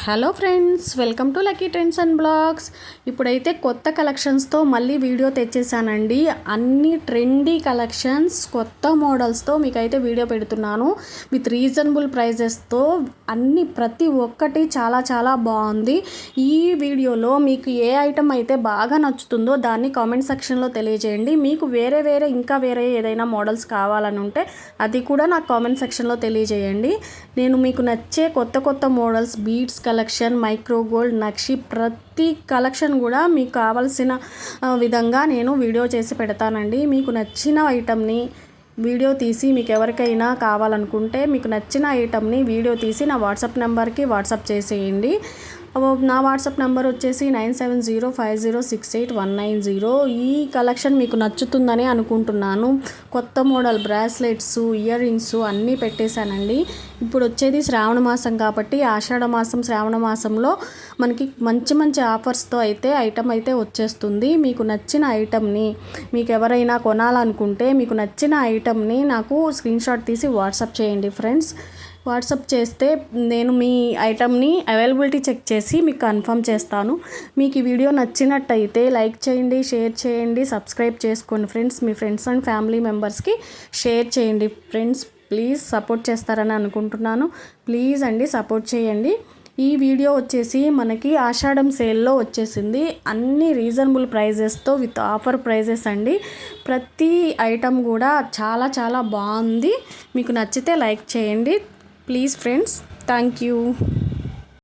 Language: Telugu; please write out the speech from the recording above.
Hello friends, welcome to lucky trends and blogs. ఇప్పుడైతే కొత్త కలెక్షన్స్తో మళ్ళీ వీడియో తెచ్చేసానండి. అన్ని ట్రెండీ కలెక్షన్స్ కొత్త మోడల్స్తో మీకైతే వీడియో పెడుతున్నాను. విత్ రీజనబుల్ ప్రైజెస్తో అన్ని ప్రతి ఒక్కటి చాలా చాలా బాగుంది. ఈ వీడియోలో మీకు ఏ ఐటమ్ అయితే బాగా నచ్చుతుందో దాన్ని కామెంట్ సెక్షన్లో తెలియజేయండి. మీకు ఇంకా వేరే ఏదైనా మోడల్స్ కావాలని ఉంటే అది కూడా నాకు కామెంట్ సెక్షన్లో తెలియజేయండి. నేను మీకు నచ్చే కొత్త models, beads collection, micro gold, నక్షి ప్రతి కలెక్షన్ కూడా మీకు కావాల్సిన విధంగా నేను వీడియో చేసి పెడతానండి. మీకు నచ్చిన ఐటమ్ని వీడియో తీసి మీకు ఎవరికైనా కావాలనుకుంటే మీకు నచ్చిన ఐటమ్ని వీడియో తీసి నా వాట్సాప్ నెంబర్కి వాట్సాప్ చేసేయండి. నా వాట్సాప్ నెంబర్ వచ్చేసి 9705068190. ఈ కలెక్షన్ మీకు నచ్చుతుందని అనుకుంటున్నాను. కొత్త మోడల్ బ్రాస్లెట్స్, ఇయర్ రింగ్స్ అన్నీ పెట్టేశానండి. ఇప్పుడు వచ్చేది శ్రావణ మాసం కాబట్టి ఆషాఢ మాసం, శ్రావణ మాసంలో మనకి మంచి ఆఫర్స్తో అయితే ఐటమ్ అయితే వచ్చేస్తుంది. మీకు నచ్చిన ఐటమ్ని మీకు ఎవరైనా కొనాలనుకుంటే మీకు నచ్చిన ఐటమ్ని నాకు స్క్రీన్ షాట్ తీసి వాట్సాప్ చేయండి ఫ్రెండ్స్. వాట్సాప్ చేస్తే నేను మీ ఐటమ్ని అవైలబిలిటీ చెక్ చేసి మీకు కన్ఫర్మ్ చేస్తాను. మీకు ఈ వీడియో నచ్చినట్టయితే లైక్ చేయండి, షేర్ చేయండి, సబ్స్క్రైబ్ చేసుకోండి friends. Me friends and family మెంబర్స్కి షేర్ చేయండి ఫ్రెండ్స్. ప్లీజ్ సపోర్ట్ చేస్తారని అనుకుంటున్నాను. ప్లీజ్ అండి సపోర్ట్ చేయండి. ఈ వీడియో వచ్చేసి మనకి ఆషాఢం సేల్లో వచ్చేసింది. అన్ని రీజనబుల్ ప్రైజెస్తో విత్ ఆఫర్ ప్రైజెస్ అండి. ప్రతి ఐటమ్ కూడా చాలా చాలా బాగుంది. మీకు నచ్చితే లైక్ చేయండి ప్లీజ్ ఫ్రెండ్స్. Thank you.